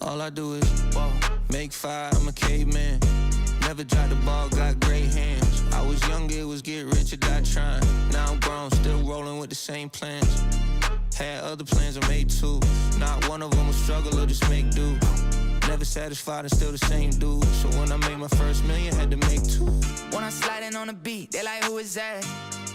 All I do is make fire, I'm a caveman. Never dropped the ball, got great hands. I was younger, it was get rich or die trying. Now I'm grown, still rolling with the same plans. Had other plans, I made two. Not one of them was struggle or just make do. Never satisfied and still the same dude. So when I made my first million, had to make two. When I'm sliding on the beat, they like, who is that?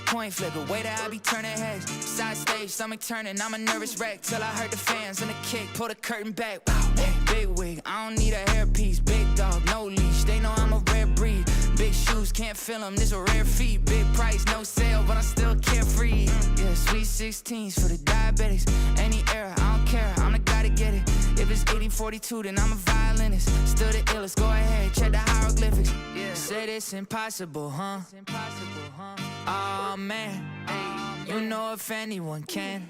Coin flipper, way that I be turning heads. Side stage, stomach turning, I'm a nervous wreck. Till I heard the fans and the kick, pull the curtain back. Wow, big wig, I don't need a hairpiece. Big dog, no leash, they know I'm a rare breed. Big shoes, can't fill them, this a rare feat. Big price, no sale, but I'm still carefree. Yeah, sweet 16s for the diabetics. Any era, I don't care, I'm the guy to get it. If it's 1842, then I'm a violinist. Still the illest, go ahead, check the hieroglyphics. Yeah, said it's impossible, huh? Oh man, you know if anyone can,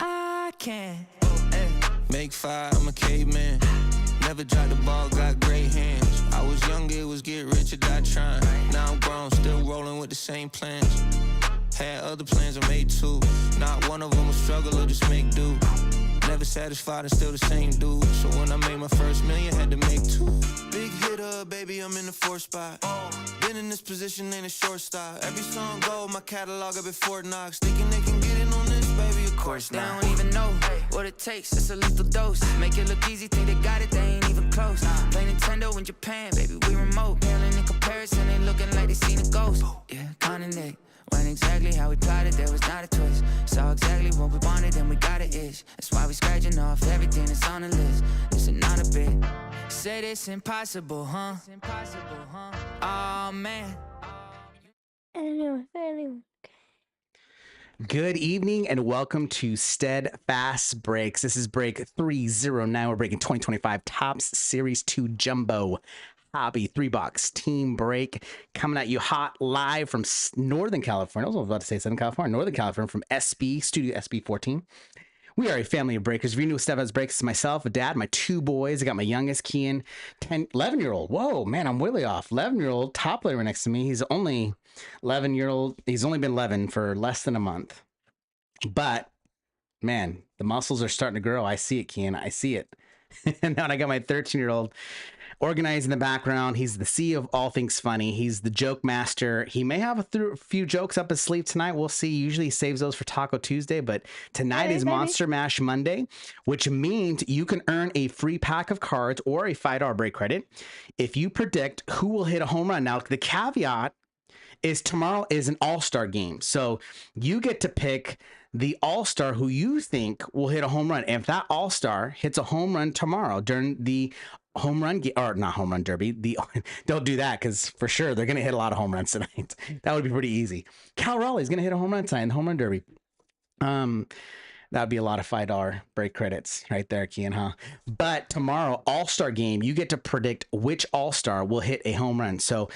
I can. Make fire, I'm a caveman. Never dropped the ball, got great hands. I was younger, it was get rich or die trying. Now I'm grown, still rolling with the same plans. Had other plans, I made two. Not one of them was struggle or just make do. Never satisfied and still the same dude. So when I made my first million, had to make two. Big hitter, baby, I'm in the 4th spot. Been in this position, ain't a shortstop. Every song gold, my catalog up at Fort Knox. Thinking they can get in on this, baby, of course They not. don't even know what it takes, it's a lethal dose. Make it look easy, think they got it, they ain't even close. Play Nintendo in Japan, baby, we remote. Paling in comparison, they looking like they seen a ghost. Yeah, kinda Nick. Went exactly how we plotted, there was not a twist. Saw exactly what we wanted and we got it itch. That's why we scratching off everything that's on the list. Listen, not a bit. Said it's impossible, huh? Oh man. Anyway. Good evening and welcome to Steadfast Breaks. This is break 309. We're breaking 2025 Topps Series 2 Jumbo Hobby 3-box team break, coming at you hot live from Northern California. I was about to say Southern California, Northern California, from Studio SB 14. We are a family of breakers. If you're new to Steadfast Breaks, it's myself, a dad, my 2 boys. I got my youngest, Kian, 11-year-old. Whoa, man, I'm really off. 11-year-old top layer next to me. He's only 11-year-old. He's only been 11 for less than a month. But, man, the muscles are starting to grow. I see it, Kian. I see it. And now I got my 13-year-old organized in the background. He's the CEO of all things funny. He's the joke master. He may have a few jokes up his sleeve tonight. We'll see. Usually he saves those for Taco Tuesday, but tonight is Monster Mash Monday, which means you can earn a free pack of cards or a $5 break credit if you predict who will hit a home run. Now, the caveat is tomorrow is an all-star game. So you get to pick the all-star who you think will hit a home run. And if that all-star hits a home run tomorrow during the home run or not home run derby, don't do that, because for sure they're going to hit a lot of home runs tonight. That would be pretty easy. Cal Raleigh's going to hit a home run tonight in the home run derby. That would be a lot of $5 break credits right there, Kian, huh? But tomorrow, All-Star game, you get to predict which All-Star will hit a home run. So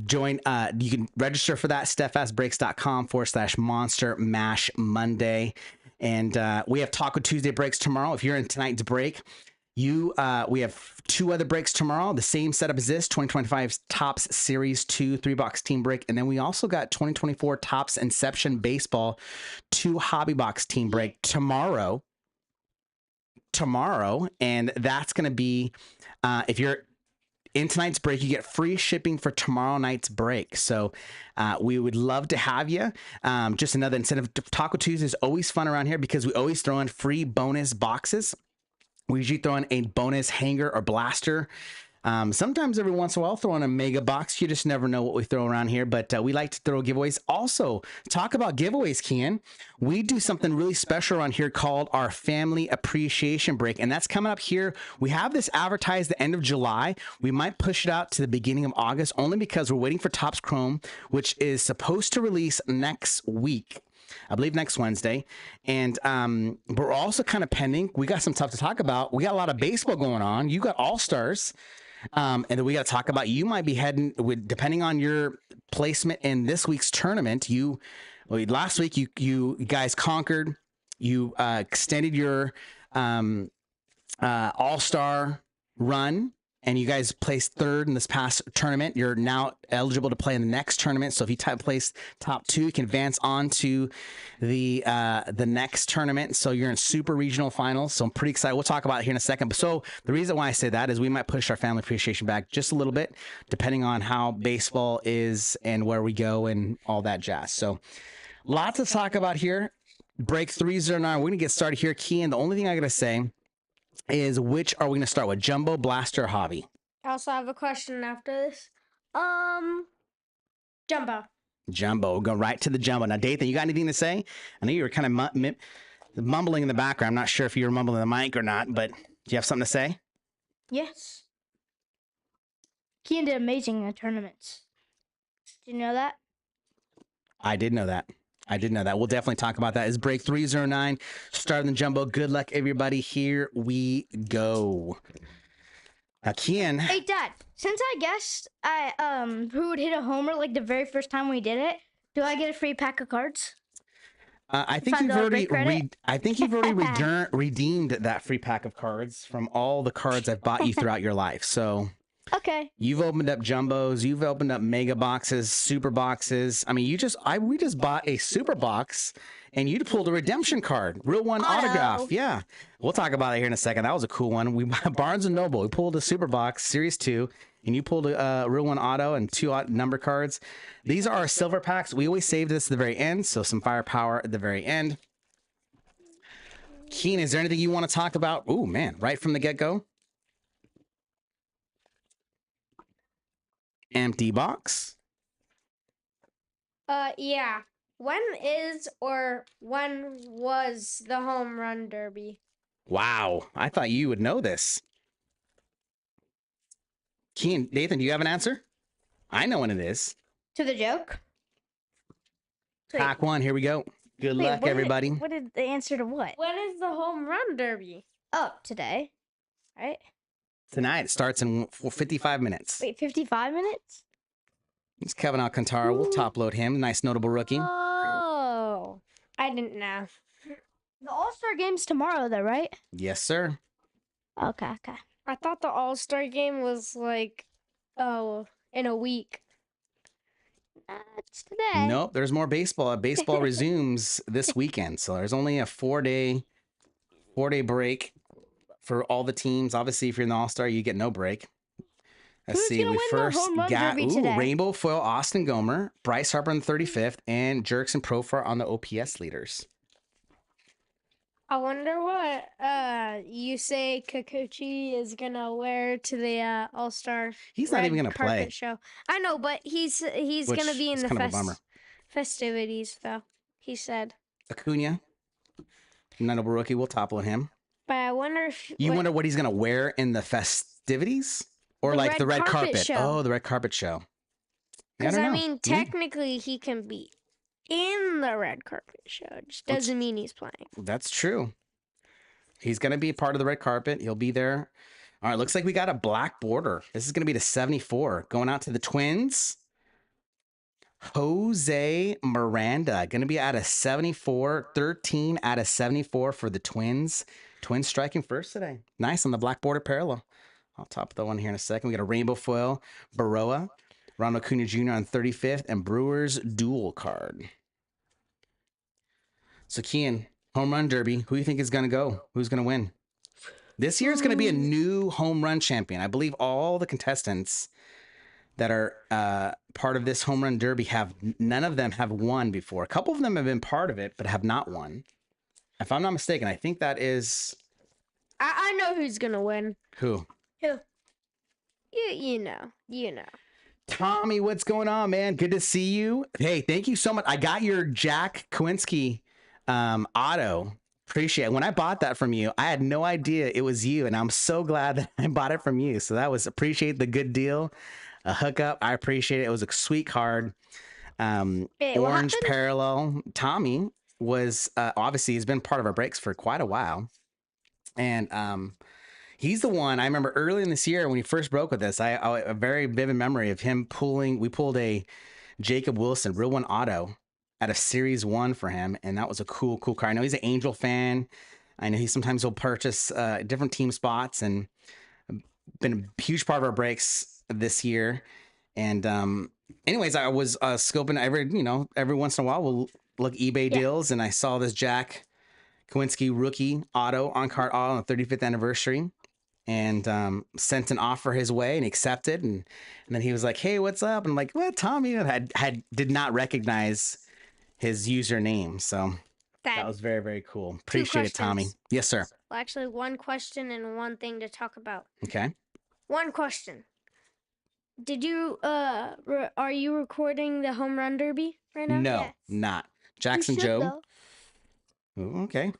join, you can register for that, steadfastbreaks.com/Monster Mash Monday. And we have Taco Tuesday breaks tomorrow. If you're in tonight's break, we have 2 other breaks tomorrow. The same setup as this, 2025 Topps Series 2 3-box team break. And then we also got 2024 Topps Inception Baseball 2 hobby box team break tomorrow. And that's going to be, if you're in tonight's break, you get free shipping for tomorrow night's break. So we would love to have you. Just another incentive. Taco Tuesday is always fun around here because we always throw in free bonus boxes. We usually throw in a bonus hanger or blaster. Sometimes every once in a while, throw in a mega box. You just never know what we throw around here, but we like to throw giveaways. Also, talk about giveaways, Kian. We do something really special around here called our Family Appreciation Break, and that's coming up here. We have this advertised the end of July. We might push it out to the beginning of August, only because we're waiting for Topps Chrome, which is supposed to release next week. I believe next Wednesday. And but we're also kind of pending. We got some stuff to talk about. We got a lot of baseball going on. You got All-Stars. And then we got to talk about, you might be heading with, depending on your placement in this week's tournament. Last week, you guys conquered. You extended your All-Star run. and you guys placed third in this past tournament. You're now eligible to play in the next tournament. So if you place top 2, you can advance on to the next tournament. So you're in super regional finals. So I'm pretty excited. We'll talk about it here in a second. So the reason why I say that is we might push our family appreciation back just a little bit, depending on how baseball is and where we go and all that jazz. So lots to talk about here. Break 309. We're going to get started here. Kian, the only thing I got to say is which are we going to start with, Jumbo, Blaster, or Hobby? I also have a question after this. Jumbo. Jumbo. We'll go right to the Jumbo. Now, Dathan, you got anything to say? I know you were kind of mumbling in the background. I'm not sure if you were mumbling the mic or not, but do you have something to say? Yes. Kian did amazing in the tournaments. Did you know that? I did know that. We'll definitely talk about that. It's break 309. Starting the Jumbo. Good luck, everybody. Here we go. Now, Kian. Hey, Dad. Since I guessed who would hit a homer like the very first time we did it, do I get a free pack of cards? I think you've already redeemed that free pack of cards from all the cards I've bought you throughout your life. So okay. You've opened up jumbos, you've opened up mega boxes, super boxes. I mean, we just bought a super box and you pulled a redemption card, real one autograph. Yeah. We'll talk about it here in a second. That was a cool one. We Barnes & Noble, we pulled a super box, series 2, and you pulled a real one auto and 2 number cards. These are our silver packs. We always save this at the very end, so some firepower at the very end. Keen, is there anything you want to talk about? Oh man, right from the get-go. Empty box. Yeah. When was the home run derby? Wow, I thought you would know this. Keen, Nathan, do you have an answer? I know when it is. To the joke? Pack 1, here we go. Good luck, everybody. What is the answer to what? When is the home run derby? Oh, today. Right? Tonight. It starts in 55 minutes. Wait, 55 minutes? It's Kevin Alcantara. We'll top load him. Nice notable rookie. Oh. I didn't know. The All-Star game's tomorrow, though, right? Yes, sir. Okay. I thought the All-Star game was in a week. It's today. Nope, there's more baseball. Baseball resumes this weekend. So there's only a 4-day break for all the teams. Obviously, if you're in the All-Star, you get no break. Let's Who's see. gonna We win the first home run got derby today? Rainbow Foil Austin Gomer, Bryce Harper on the 35th, and Jerks and Profar on the OPS leaders. I wonder what you say Kikuchi is gonna wear to the All-Star. He's not even gonna carpet play. show. I know, but he's Which gonna be in is the kind of a bummer. festivities, though. He said. Acuna, notable rookie. We'll topple him. But I wonder if You wonder what he's gonna wear in the festivities, or The like red the red carpet carpet? show. Oh, the red carpet show. Because don't I know. mean, technically he can be in the red carpet show. It just doesn't mean he's playing. That's true. He's going to be part of the red carpet. He'll be there. All right, looks like we got a black border. This is going to be to 74. Going out to the Twins. Jose Miranda. Going to be out of 74. 13 out of 74 for the Twins. Twins striking first today. Nice on the black border parallel. I'll top the one here in a second. We got a rainbow foil. Baroa. Ronald Acuna Jr. on 35th. And Brewers dual card. So, Kian, home run derby. Who do you think is going to go? Who's going to win? This year is going to be a new home run champion. I believe all the contestants that are part of this home run derby none of them have won before. A couple of them have been part of it, but have not won. If I'm not mistaken, I think that is... I know who's gonna win. Who? You know. Tommy, what's going on, man? Good to see you. Hey, thank you so much. I got your Jack Kowinski auto. Appreciate it. When I bought that from you, I had no idea it was you, and I'm so glad that I bought it from you. So that was appreciate the good deal, a hookup. I appreciate it. It was a sweet card. Wait, what Orange happened? parallel. Tommy was obviously he's been part of our breaks for quite a while, and he's the one I remember early in this year when he first broke with us. I a very vivid memory of him pulling. We pulled a Jacob Wilson real one auto out of Series 1 for him, and that was a cool card. I know he's an Angel fan. I know he sometimes will purchase different team spots, and been a huge part of our breaks this year. And anyways, I was scoping every once in a while we'll look eBay deals, and I saw this Jack Kowinski rookie auto on card auto on the 35th anniversary, and sent an offer his way, and he accepted, and then he was like, "Hey, what's up?" And I'm like, "What, Tommy?" And did not recognize his username, so that was very, very cool. Appreciate it, Tommy. questions. Yes, sir. Well, actually, one question and one thing to talk about. Okay. One question. Did you are you recording the home run derby right now? No, Yes. not Jackson Joe. Ooh, okay,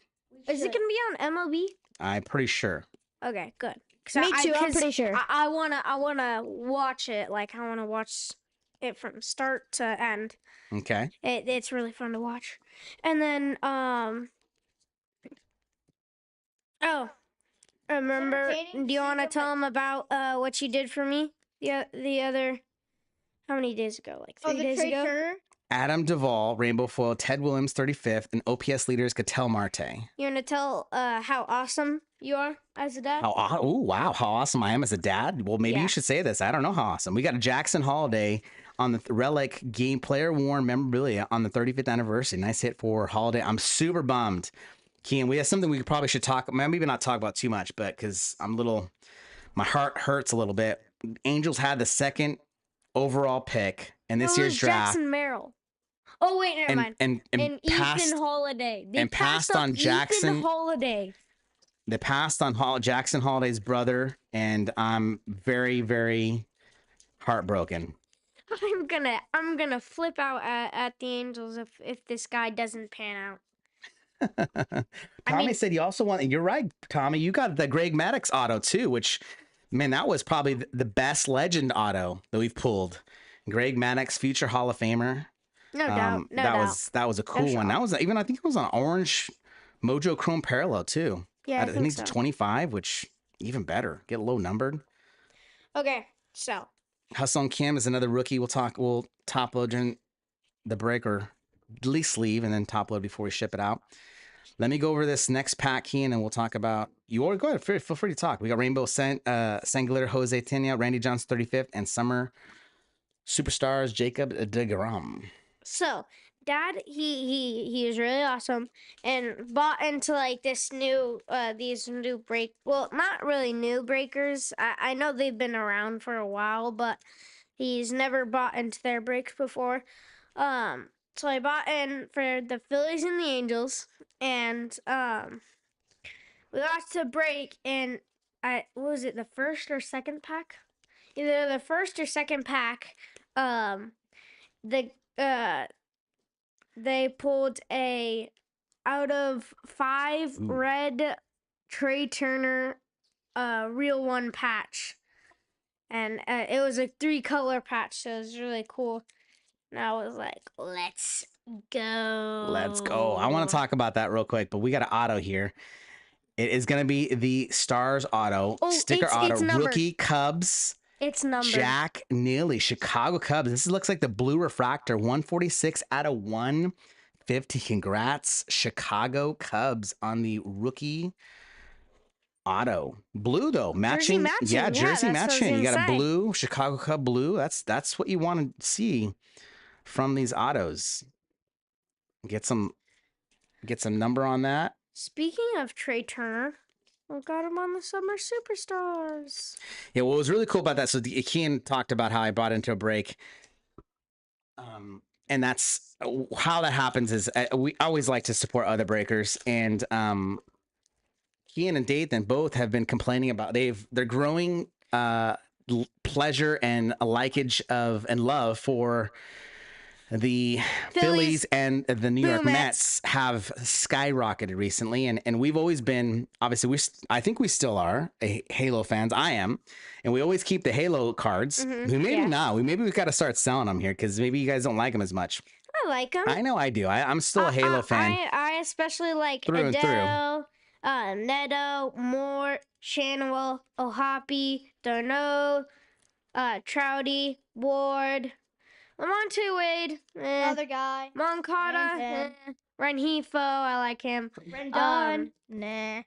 Is it gonna be on MLB? I'm pretty sure. Okay, good. Me too. I'm pretty sure. I wanna watch it. Like I wanna watch it from start to end. Okay. It's really fun to watch. And then oh, remember? entertaining Do you to see want to them, tell them about what you did for me the other? How many days ago? Like 3 days Trey ago. Turner. Adam Duvall, Rainbow Foil, Ted Williams, 35th, and OPS leaders Cattell Marte. You want to tell how awesome you are as a dad? Oh, wow, how awesome I am as a dad. Well, maybe Yeah. you should say this. I don't know how awesome. We got a Jackson Holiday on the Relic game player worn memorabilia on the 35th anniversary. Nice hit for Holiday. I'm super bummed. Kean, we have something we probably should talk, maybe not talk about too much, but because my heart hurts a little bit. Angels had the second overall pick in this No, it year's was draft. Jackson Merrill. Oh wait, never mind. And passed, Ethan Holiday. They and passed on up Jackson. Ethan Holiday. They passed on Jackson Holiday's brother, and I'm very, very heartbroken. I'm gonna flip out at the Angels if this guy doesn't pan out. Tommy said you also want. You're right, Tommy. You got the Greg Maddux auto too, which, man, that was probably the best legend auto that we've pulled. Greg Maddux, future Hall of Famer. No doubt. No that doubt. was a cool one. That was even, I think it was on orange Mojo Chrome Parallel too. Yeah, I think it's so. 25, which even better. Get low numbered. Okay, so Hustle Kim is another rookie. We'll top load during the break, or at least leave and then top load before we ship it out. Let me go over this next pack, Kean, and we'll talk about you. Or go ahead, feel free to talk. We got Rainbow Sangler, Jose Tena, Randy Johnson 35th, and Summer Superstars Jacob DeGrom. So, Dad, he is really awesome and bought into like this new these new well, not really new breakers. I know they've been around for a while, but he's never bought into their breaks before. So I bought in for the Phillies and the Angels, and we got to break, and what was it, the first or second pack? Either the first or second pack. They pulled a out of 5 red Trey Turner real one patch, and it was a 3-color patch, so it was really cool. And I was like, let's go. Let's go. I want to talk about that real quick, but we got an auto here. It is going to be the Stars auto, sticker auto, it's numbered. rookie Cubs. It's numbered. Jack Neely, Chicago Cubs. This looks like the blue refractor, 146 out of 150. Congrats, Chicago Cubs, on the rookie auto. Blue though, matching. Yeah, jersey matching. You got a blue Chicago Cub blue. That's what you want to see from these autos. Get some number on that. Speaking of Trey Turner, we got him on the Summer Superstars. Yeah, what was really cool about that, so Kean talked about how I brought into a break. And that's how that happens is we always like to support other breakers. And Kean and Dathan both have been complaining about they're growing pleasure and a likage of and love for the Phillies and the New York Mets have skyrocketed recently, and we've always been, obviously I think we still are Halo fans. I am, and we always keep the Halo cards. Maybe not. We've got to start selling them here because maybe you guys don't like them as much. I like them. I know I do. I'm still a Halo fan. I especially like Through Adele, Neto, Moore, Shanwell, Ohapi, Darno, Trouty, Ward, Lamonte Wade, Another guy. Moncada, Rengifo, I like him. Rendon. Nah.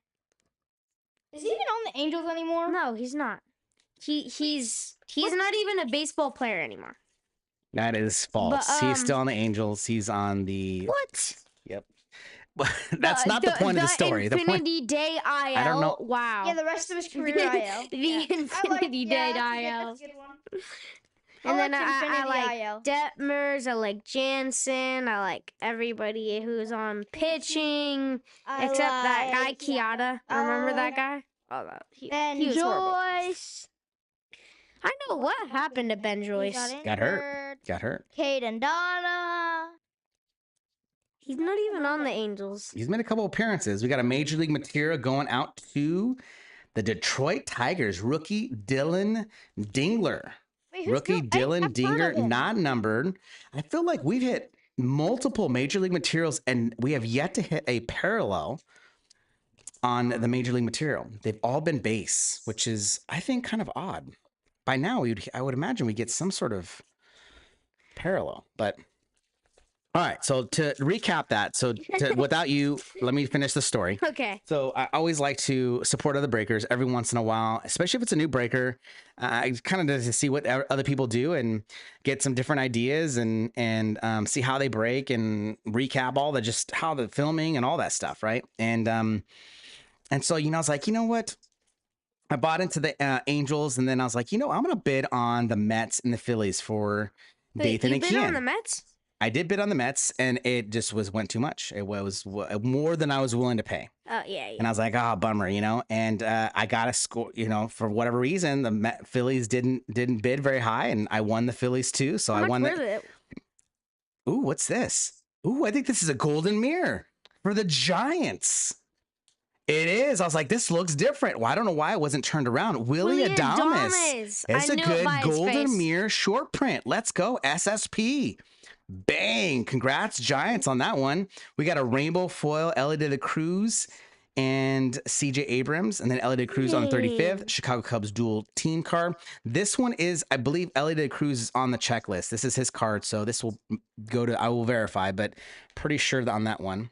Is he even on the Angels anymore? No, he's not. he's not even a baseball player anymore. That is false. But, He's still on the Angels. He's on the. What? Yep. That's not the point of the story. The point. Infinity Day IL. I don't know. Wow. Yeah, the rest of his career IL. The Infinity Day IL. That's a good one. And then liked I Infinity like IL. Detmers, I like Jansen, I like everybody who's on pitching, except that guy Kiata. Remember that guy? Oh, he was horrible. Joyce. I know what happened to Ben He Joyce. Got hurt. Got hurt. Cade and Donna. He's not even on the Angels. He's made a couple appearances. We got a major league material going out to the Detroit Tigers rookie Dylan Dingler. Wait, who's Rookie Dylan Dinger, not numbered. I feel like we've hit multiple major league materials and we have yet to hit a parallel on the major league material. They've all been base, which is, I think, kind of odd. By now, I would imagine we get some sort of parallel, but all right. So to recap that, without you, let me finish the story. Okay. So I always like to support other breakers every once in a while, especially if it's a new breaker. I kind of to see what other people do and get some different ideas and see how they break and recap all the just how the filming and all that stuff, right? And so I was like, you know what? I bought into the Angels, and then I was like, I'm gonna bid on the Mets and the Phillies for Dathan and Kian. You bid on the Kian. Mets? I did bid on the Mets, and it just went too much. It was more than I was willing to pay. Oh yeah. And I was like, bummer, And I got a score, for whatever reason, the Phillies didn't bid very high, and I won the Phillies too. So How I won much the. was it? Ooh, what's this? Ooh, I think this is a golden mirror for the Giants. It is. I was like, this looks different. Well, I don't know why it wasn't turned around. Willie Adames. It's I a knew it good by his golden face. mirror short print. Let's go. SSP. Bang. Congrats, Giants, on that one. We got a rainbow foil, Ellie De La Cruz and CJ Abrams, and then Ellie De La Cruz on the 35th. Chicago Cubs dual team card. This one is, I believe, Ellie De La Cruz is on the checklist. This is his card, so this will go to, I will verify, but pretty sure on that one.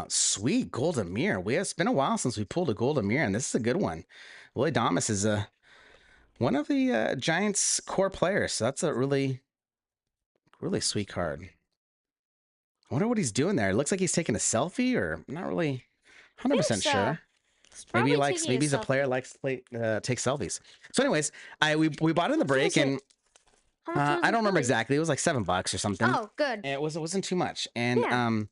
Sweet golden mirror. It's been a while since we pulled a golden mirror, and this is a good one. Willie Adames is one of the Giants core players, so that's a really, really sweet card. I wonder what he's doing there. It looks like he's taking a selfie, or I'm not really 100% sure. Maybe he's a player likes to take selfies. So, anyways, we bought in the break, and I don't remember exactly. It was like $7 or something. Oh, good. And it wasn't too much, and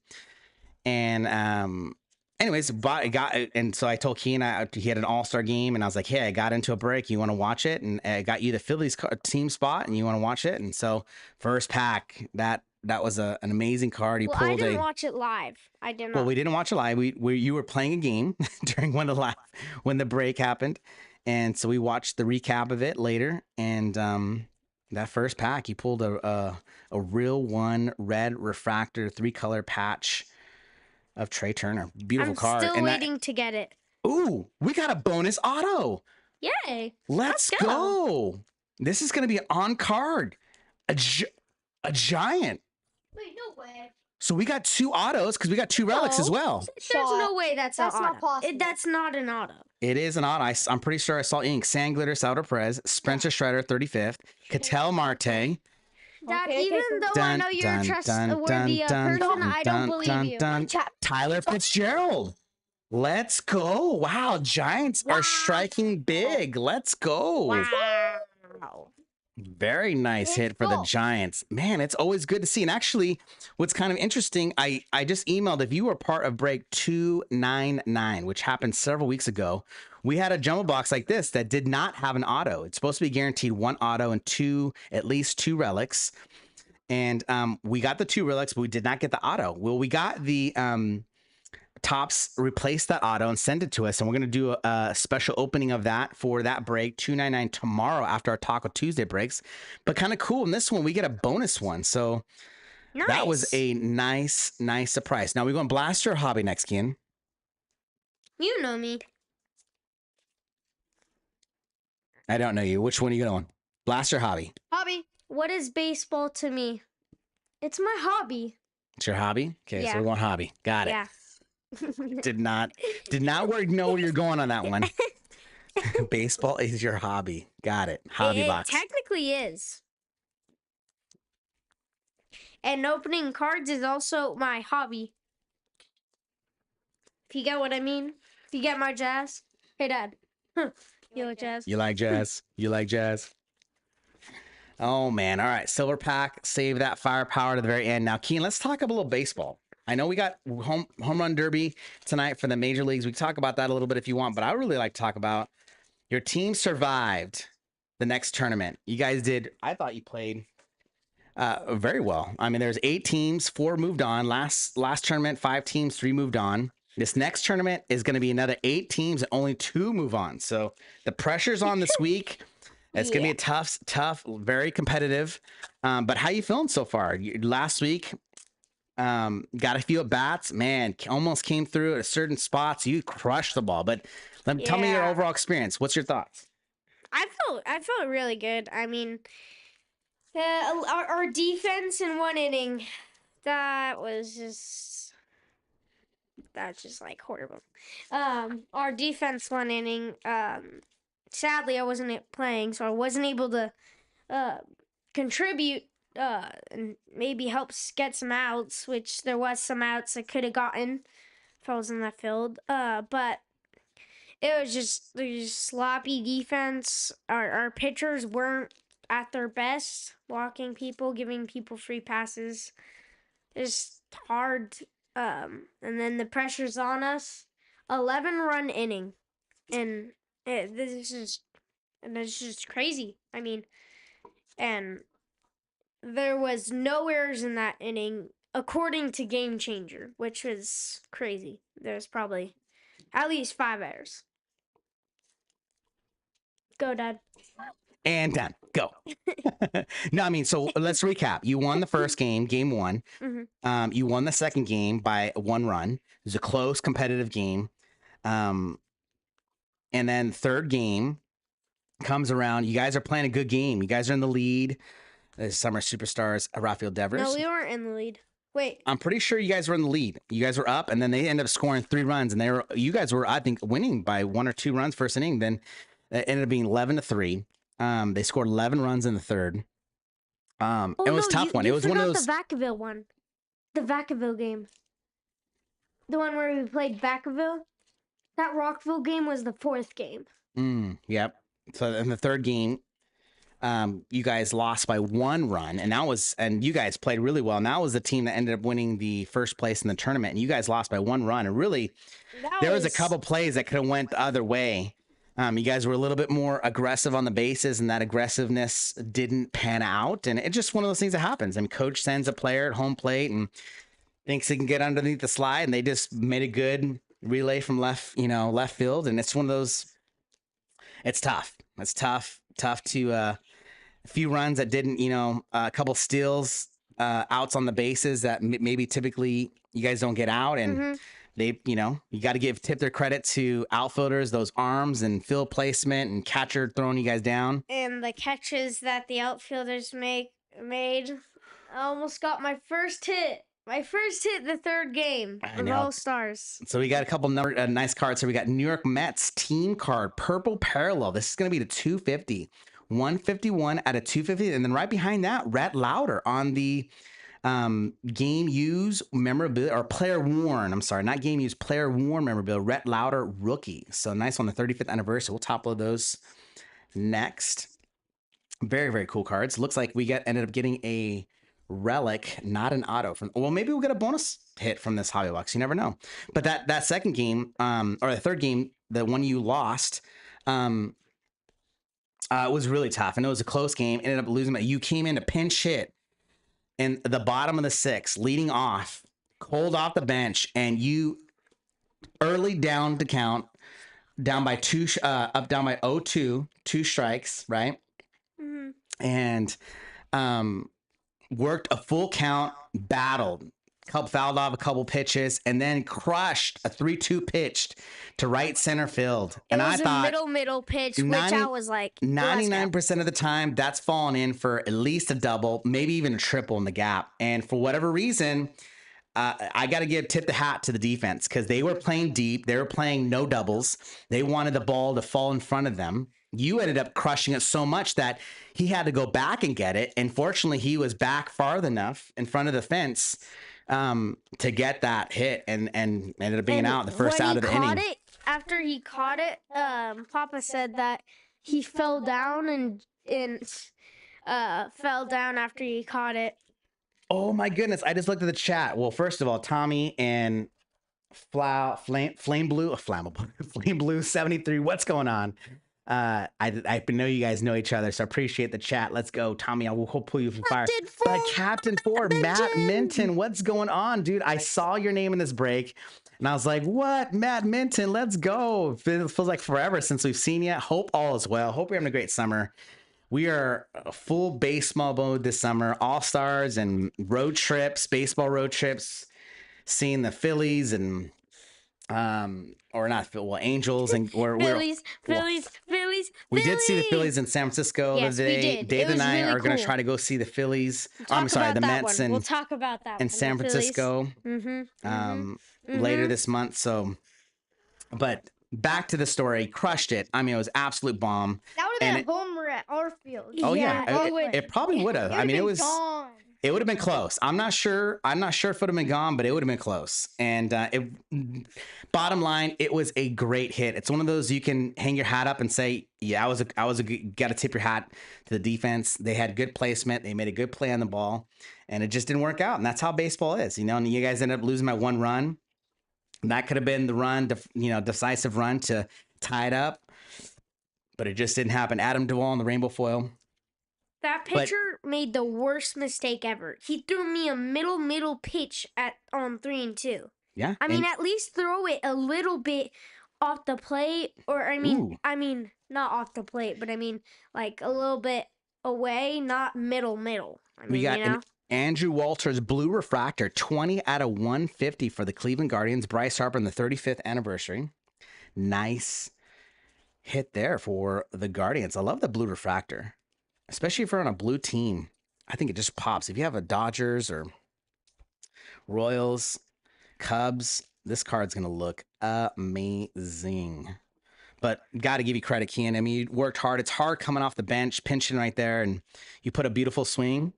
anyways, and so I told Keen he had an all-star game, and I was like, hey, I got into a break. You want to watch it? And I got you the Phillies team spot, and you want to watch it? And so first pack, that was an amazing card. He pulled I didn't watch it live. I did not. Well, we didn't watch it live. You were playing a game during when the break happened, and so we watched the recap of it later. And that first pack, he pulled a real one red refractor 3-color patch of Trey Turner. Beautiful card. I'm still waiting to get it. Ooh, we got a bonus auto. Yay. Let's go. This is going to be on card. A giant. Wait, no way. So we got 2 autos because we got 2 relics as well. There's no way that's an auto. not possible. That's not an auto. It is an auto. I'm pretty sure I saw ink. Sand Glitter, Salvador Perez, Spencer Strider, 35th, Cattell Marte. Dad, even though I know you're a trustworthy person, I don't believe you. Tyler Fitzgerald. Let's go. Wow, Giants are striking big. Let's go. Wow. Very nice hit for the Giants. Man, it's always good to see. And actually, what's kind of interesting, I just emailed, if you were part of break 299, which happened several weeks ago, we had a jumbo box like this that did not have an auto. It's supposed to be guaranteed 1 auto and at least 2 relics. And we got the 2 relics, but we did not get the auto. Well, we got the Topps replaced that auto and sent it to us, and we're going to do a special opening of that for that break 299 tomorrow after our Taco Tuesday breaks. But kind of cool, in this one we get a bonus one, so that was a nice surprise. Now we're going Blaster or Hobby next, Kian? You know me. I don't know you. Which one are you going? Blaster or Hobby? Hobby. What is baseball to me? It's my hobby. It's your hobby? Okay, Yeah. so we're going Hobby. Got it. Yeah. Did not know where you're going on that one. Baseball is your hobby. Got it. Hobby It box. technically is. And opening cards is also my hobby. If you get what I mean. If you get my jazz. Hey, Dad. You like jazz? You like jazz? You like jazz? Oh man. All right. Silver pack. Save that firepower to the very end. Now, Keen, let's talk a little baseball. I know we got home run derby tonight for the major leagues. We can talk about that a little bit if you want, but I would really like to talk about your team survived the next tournament. You guys did. I thought you played very well. I mean, there's 8 teams, 4 moved on. Last tournament, 5 teams, 3 moved on. This next tournament is going to be another 8 teams and only 2 move on. So the pressure's on this week. It's going to be a tough, very competitive. But how you feeling so far? Last week, got a few at bats. Man, almost came through at certain spots. You crushed the ball. But tell me your overall experience. What's your thoughts? I felt really good. I mean, our defense in one inning, that's just like horrible. Our defense one inning. Sadly, I wasn't playing, so I wasn't able to contribute and maybe help get some outs, which there was some outs I could have gotten if I was in that field. But it was just sloppy defense. Our pitchers weren't at their best, walking people, giving people free passes. It's hard. And then the pressure's on us. 11-run inning, and this is just crazy. I mean, and there was no errors in that inning, according to Game Changer, which was crazy. There's probably at least 5 errors. Go, Dad. And done. Go. No, I mean, so let's recap. You won the first game, game 1. Mm-hmm. You won the second game by 1 run. It was a close, competitive game. And then third game comes around. You guys are playing a good game. You guys are in the lead. The summer superstars, Rafael Devers. No, we weren't in the lead. Wait. I'm pretty sure you guys were in the lead. You guys were up, and then they ended up scoring 3 runs, and you guys were, I think, winning by 1 or 2 runs first inning. Then it ended up being 11-3. They scored 11 runs in the third. It was a tough one. It was one of those. The Vacaville one. The Vacaville game. The one where we played Vacaville. That Rockville game was the 4th game. Yep. So in the third game, you guys lost by 1 run, and you guys played really well. And that was the team that ended up winning the first place in the tournament. And you guys lost by 1 run. And really, there was a couple plays that could have went the other way. You guys were a little bit more aggressive on the bases, and that aggressiveness didn't pan out. And it's just one of those things that happens. I mean, coach sends a player at home plate and thinks he can get underneath the slide, and they just made a good relay from left field. And it's one of those. It's tough. It's tough to a few runs that didn't, a couple steals, outs on the bases that maybe typically you guys don't get out, and they, you got to tip their credit to outfielders, those arms and field placement and catcher throwing you guys down. And the catches that the outfielders made. I almost got my first hit. My first hit the third game of All Stars. So we got a couple nice cards here. We got New York Mets team card, purple parallel. This is going to be the 250. 151 out of 250. And then right behind that, Rhett Lauder on the game use memorabilia, or player worn. I'm sorry, not game use, player worn memorabilia. Rhett Lauder rookie. So nice on the 35th anniversary. We'll top load those next. Very, very cool cards. Looks like we ended up getting a relic, not an auto maybe we'll get a bonus hit from this hobby box. You never know. But that second game, or the third game, the one you lost, was really tough, and it was a close game. Ended up losing, but you came in a pinch hit in the bottom of the 6th, leading off, cold off the bench, and you early down to count, down by 0-2, 2 strikes, right? Mm-hmm. And worked a full count, battled, fouled off a couple pitches, and then crushed a 3-2 pitch to right center field. And I thought middle pitch, which I was like 99% of the time that's fallen in for at least a double, maybe even a triple in the gap. And for whatever reason, I got to tip the hat to the defense because they were playing deep. They were playing no doubles. They wanted the ball to fall in front of them. You ended up crushing it so much that he had to go back and get it. And fortunately, he was back far enough in front of the fence to get that hit and ended up being out the first out of the inning. After he caught it, Papa said that he fell down and fell down after he caught it. Oh my goodness! I just looked at the chat. Well, first of all, Tommy and Flame Blue 73. What's going on? I know you guys know each other, so I appreciate the chat. Let's go, Tommy. I will pull you from fire. But Captain 4, Matt Minton, what's going on, dude? I saw your name in this break, and I was like, "What, Matt Minton? Let's go!" It feels like forever since we've seen you. Hope all is well. Hope you're having a great summer. We are full baseball mode this summer. All stars and road trips, baseball road trips, seeing the Phillies and or not Angels and Phillies. We did see the Phillies in San Francisco the other day. Dave and I are going to try to go see the Phillies. I'm sorry, the Mets and we'll talk about that in San Francisco later this month. So, but back to the story, crushed it. I mean, it was absolute bomb. That would have been a homer at our field. Oh yeah, it probably would have. I mean, it was. Gone. It would have been close. I'm not sure if it would have been gone, but it would have been close. And bottom line, it was a great hit. It's one of those you can hang your hat up and say, yeah, I was a got to tip your hat to the defense. They had good placement. They made a good play on the ball, and it just didn't work out. And that's how baseball is, you know. And you guys ended up losing by 1 run. That could have been the run, decisive run to tie it up, but it just didn't happen. Adam Duvall on the rainbow foil. That pitcher made the worst mistake ever. He threw me a middle pitch on 3-2. Yeah. I mean, at least throw it a little bit off the plate, or I mean, not off the plate, but I mean, like a little bit away, not middle. I mean, we got an Andrew Walters blue refractor, 20 out of 150 for the Cleveland Guardians. Bryce Harper on the 35th anniversary. Nice hit there for the Guardians. I love the blue refractor. Especially if you're on a blue team, I think it just pops. If you have a Dodgers or Royals, Cubs, this card's going to look amazing. But got to give you credit, Kian. I mean, you worked hard. It's hard coming off the bench, pinching right there, and you put a beautiful swing.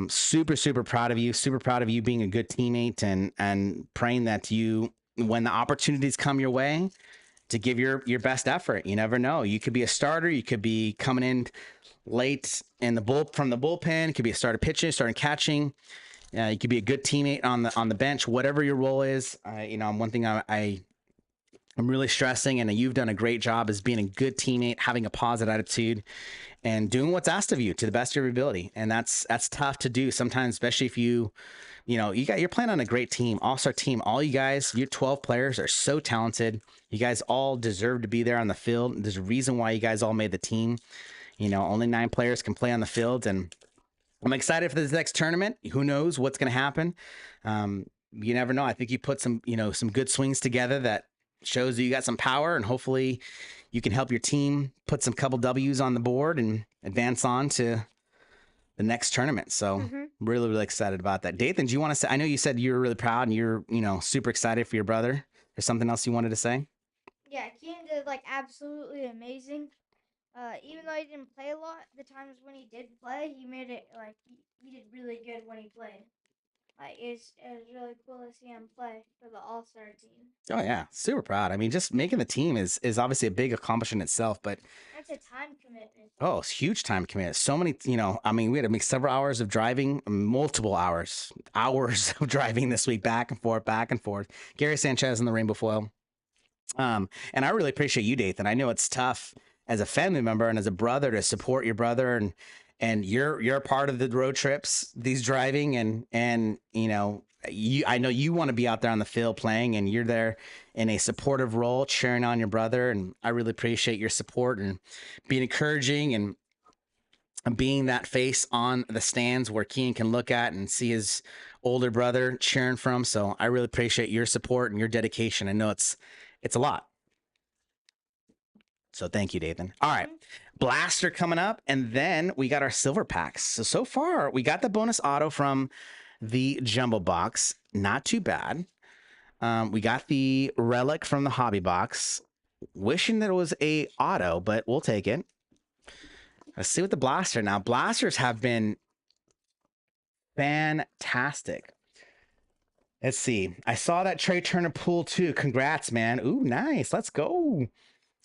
Super proud of you. Super proud of you being a good teammate and praying that you, when the opportunities come your way, to give your best effort. You never know. You could be a starter. You could be coming in late in from the bullpen. It could be a starter pitching, starting catching. You could be a good teammate on the bench. Whatever your role is, one thing I'm really stressing, and you've done a great job, is being a good teammate, having a positive attitude, and doing what's asked of you to the best of your ability. And that's tough to do sometimes, especially if you're playing on a great team, all-star team. All you guys, your 12 players are so talented. You guys all deserve to be there on the field. There's a reason why you guys all made the team. Only 9 players can play on the field, and I'm excited for this next tournament. Who knows what's going to happen? You never know. I think you put some good swings together that shows that you got some power, and hopefully you can help your team put some couple W's on the board and advance on to the next tournament. So really excited about that. Dathan, do you want to say, I know you said you were really proud and you're, super excited for your brother. There's something else you wanted to say? Yeah, Kean did absolutely amazing. Even though he didn't play a lot, the times when he did play, he made it he did really good when he played. It was really cool to see him play for the All-Star team. Oh yeah, super proud. I mean, just making the team is obviously a big accomplishment itself, but that's a time commitment. Oh, it's huge time commitment. So many, we had to make several hours of driving, multiple hours of driving this week, back and forth. Gary Sanchez in the rainbow foil. And I really appreciate you, Dathan. I know it's tough as a family member and as a brother to support your brother, and you're a part of the road trips, these driving, and I know you want to be out there on the field playing, and you're there in a supportive role, cheering on your brother. And I really appreciate your support and being encouraging and being that face on the stands where Kean can look at and see his older brother cheering from. So I really appreciate your support and your dedication. I know it's a lot. So thank you, Dathan. All right. Blaster coming up, and then we got our silver packs. So far, we got the bonus auto from the jumbo box. Not too bad. We got the relic from the hobby box. Wishing that it was a auto, but we'll take it. Let's see what the blaster. Now, blasters have been fantastic. Let's see. I saw that Trey Turner pool too. Congrats, man. Ooh, nice. Let's go.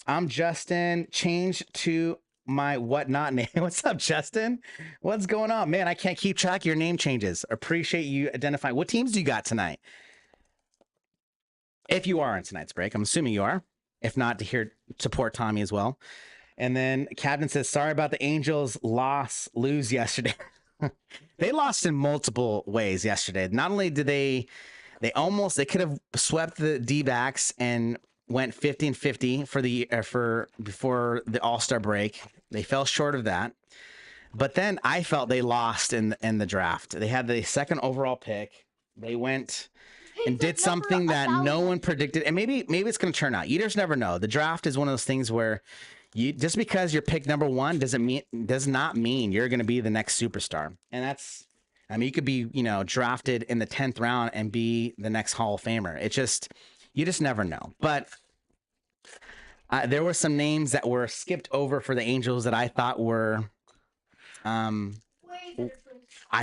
I'm Justin. Change to my whatnot name. What's up, Justin? What's going on? Man, I can't keep track of your name changes. Appreciate you identifying. What teams do you got tonight? If you are on tonight's break, I'm assuming you are. If not, to hear support Tommy as well. And then Captain says, sorry about the Angels lose yesterday. They lost in multiple ways yesterday. Not only did they could have swept the D-backs and went 50-50 for before the All-Star break. They fell short of that. But then I felt they lost in the draft. They had the second overall pick. They went and did something that no one predicted. And maybe it's going to turn out. You just never know. The draft is one of those things where just because you're picked number one does not mean you're going to be the next superstar. And you could be, drafted in the 10th round and be the next Hall of Famer. You just never know. But there were some names that were skipped over for the Angels that I thought were, I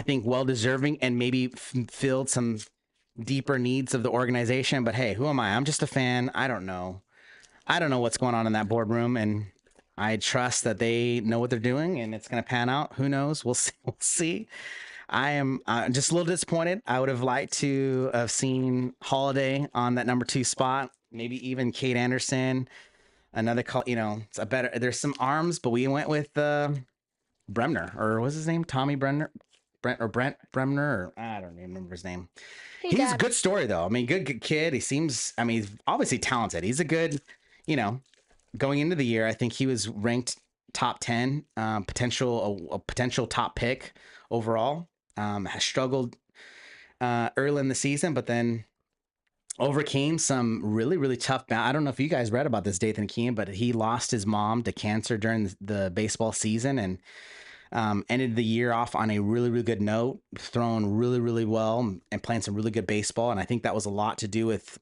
think, well-deserving and maybe filled some deeper needs of the organization. But hey, who am I? I'm just a fan. I don't know what's going on in that boardroom, and I trust that they know what they're doing and it's going to pan out. Who knows? We'll see. I am just a little disappointed. I would have liked to have seen Holiday on that number 2 spot. Maybe even Kate Anderson. Another call, it's a better. There's some arms, but we went with Bremner, or what's his name? Tommy Bremner, Brent Bremner, or I don't even remember his name. He's a good story though. I mean, good kid. He seems. I mean, he's obviously talented. He's a good, going into the year. I think he was ranked top 10, a potential top pick overall. Has struggled early in the season, but then overcame some really, really tough. I don't know if you guys read about this, Dathan Keane, but he lost his mom to cancer during the baseball season and ended the year off on a really, really good note, throwing really, really well and playing some really good baseball. And I think that was a lot to do with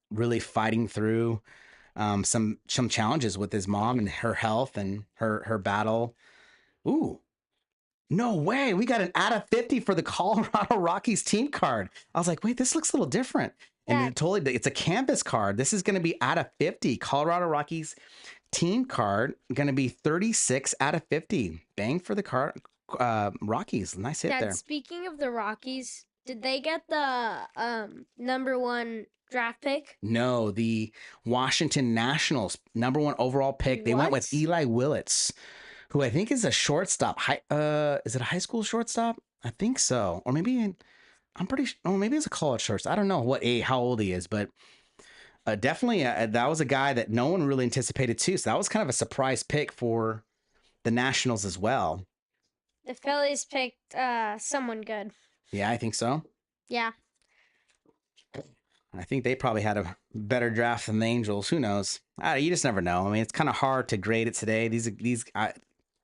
really fighting through some challenges with his mom and her health and her battle. Ooh. No way. We got an out of 50 for the Colorado Rockies team card. I was like, wait, this looks a little different. And it's a campus card. This is going to be out of 50. Colorado Rockies team card, going to be 36 out of 50. Bang for the card. Rockies. Nice hit there. Speaking of the Rockies, did they get the number 1 draft pick? No, the Washington Nationals number 1 overall pick. They went with Eli Willits, who I think is a shortstop. Is it a high school shortstop? I think so. Or maybe maybe it's a college shortstop. I don't know how old he is, but definitely that was a guy that no one really anticipated too. So that was kind of a surprise pick for the Nationals as well. The Phillies picked someone good. Yeah, I think so. Yeah. I think they probably had a better draft than the Angels. Who knows? You just never know. I mean, it's kind of hard to grade it today.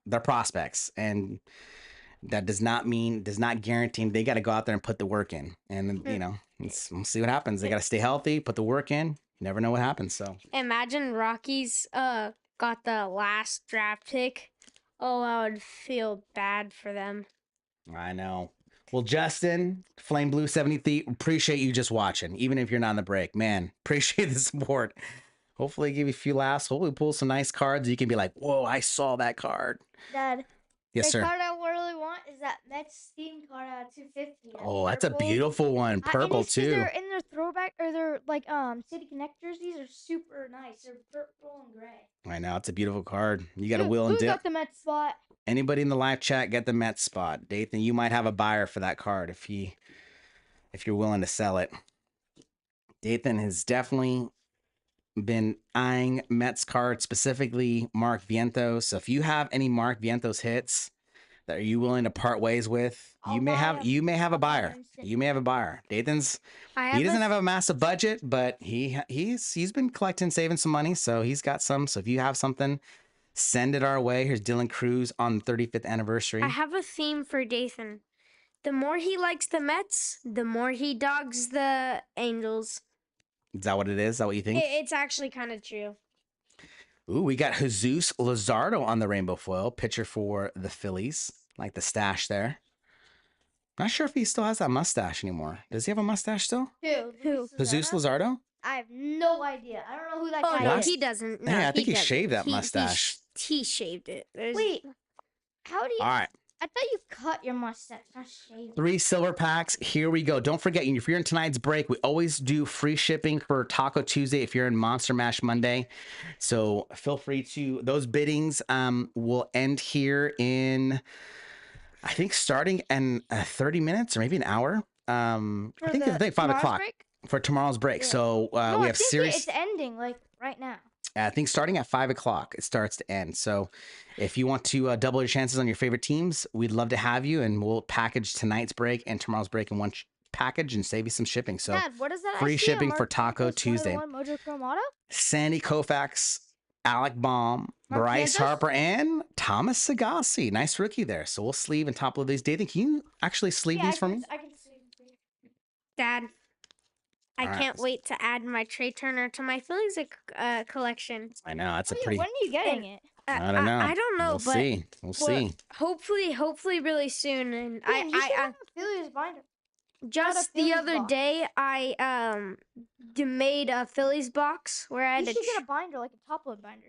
They're prospects, and that does not guarantee they got to go out there and put the work in. And we'll see what happens. They got to stay healthy, put the work in. You never know what happens. So imagine Rockies got the last draft pick. Oh, I would feel bad for them. I know. Well, Justin, Flame Blue 73, appreciate you just watching, even if you're not on the break. Man, appreciate the support. Hopefully give you a few laughs. Hopefully pull some nice cards. You can be like, whoa, I saw that card. Dad. Yes, the sir. card I really want is that Mets theme card out of 250. Oh, that's a beautiful one. Purple too. In their throwback or their City Connect jerseys are super nice. They're purple and gray. I know, it's a beautiful card. You got a will and dip. Who got the Mets spot? Anybody in the live chat get the Mets spot. Dathan, you might have a buyer for that card if you're willing to sell it. Dathan has definitely been eyeing Mets cards, specifically Mark Vientos. So if you have any Mark Vientos hits that are you willing to part ways with, you may have a buyer. You may have a buyer. Dathan's he doesn't have a massive budget, but he's been collecting, saving some money, so he's got some. So if you have something, send it our way. Here's Dylan Cruz on the 35th anniversary. I have a theme for Dathan. The more he likes the Mets, the more he dogs the Angels. Is that what it is? Is that what you think? It's actually kind of true. Ooh, we got Jesus Luzardo on the rainbow foil, pitcher for the Phillies. Like the stash there. Not sure if he still has that mustache anymore. Does he have a mustache still? Who? Jesus Luzardo? I have no idea. I don't know who that Oh guy no, is. he doesn't. No, Yeah, I think he doesn't. shaved that mustache. He shaved it. Wait, how do you? All right. I thought you cut your mustache, not shaved. 3 silver packs. Here we go. Don't forget, if you're in tonight's break, we always do free shipping for Taco Tuesday if you're in Monster Mash Monday. So feel free to, those biddings will end here in, I think, starting in 30 minutes or maybe an hour. I think 5 o'clock for tomorrow's break. Yeah. So No, we I have think series. it's ending like right now. I think starting at 5 o'clock, it starts to end. So if you want to double your chances on your favorite teams, we'd love to have you. And we'll package tonight's break and tomorrow's break in one package and save you some shipping. So Dad, what is that? free shipping for Taco Tuesday. Mojo Chrome Auto? Sandy Koufax, Alec Baum, Mark Bryce Cantos? Harper, and Thomas Sagassi. Nice rookie there. So we'll sleeve and top load these. Dathan, can you actually sleeve these for me? I can sleeve them for you. Dad, I All right. can't wait to add my Trey Turner to my Phillies collection. I know. That's a Oh, yeah, pretty. when are you getting it? I don't know. I don't know, We'll but see. We'll see. hopefully really soon. And Man, you should I have a Phillies binder. just the Phillies other box. day I made a Phillies box where I You had should to get a binder, like a top load binder.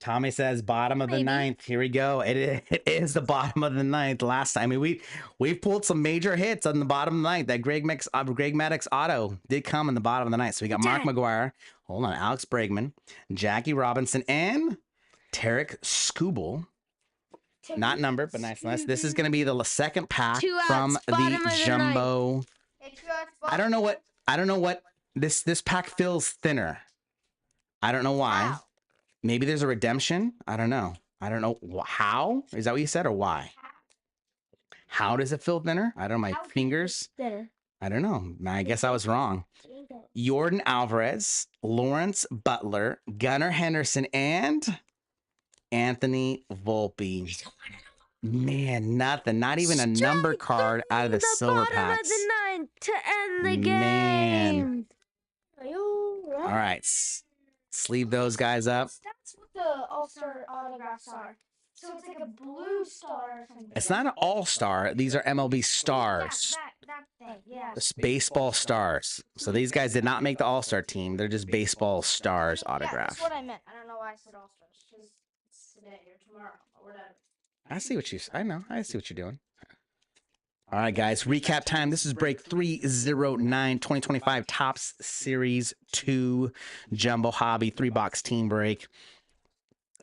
Tommy says bottom of the Maybe. ninth. Here we go. It is the bottom of the ninth. Last time, I mean, we've pulled some major hits on the bottom of the ninth. That Greg Maddux auto did come in the bottom of the ninth. So we got Mark Dad. McGuire, hold on, Alex Bregman, Jackie Robinson, and Tarek Skubal. Not numbered, but nice. This is going to be the second pack 2 outs, from bottom of the the jumbo. Hey, 2 outs, I don't know what this pack feels thinner. I don't know why. Wow. Maybe there's a redemption. I don't know. How? Is that what you said or why? How does it feel thinner? I don't know. My fingers. Better. I don't know. I guess I was wrong. Jordan Alvarez, Lawrence Butler, Gunnar Henderson, and Anthony Volpe. Man, nothing. Not even a number card out of the silver bottom packs. of the ninth to end the Man. game. All right. Sleeve those guys up. That's what the All-Star autographs are. So it's like a blue star or something. It's not an all-star. These are MLB stars. Yeah, that thing, yeah. It's baseball stars. So these guys did not make the all-star team. They're just baseball stars Yeah, autograph. that's what I meant. I don't know why I said All-Stars, because it's today or tomorrow or whatever. I see what you. I know. I see what you're doing. All right, guys. Recap time. This is break 309, 2025 Topps Series 2 Jumbo Hobby 3-box team break.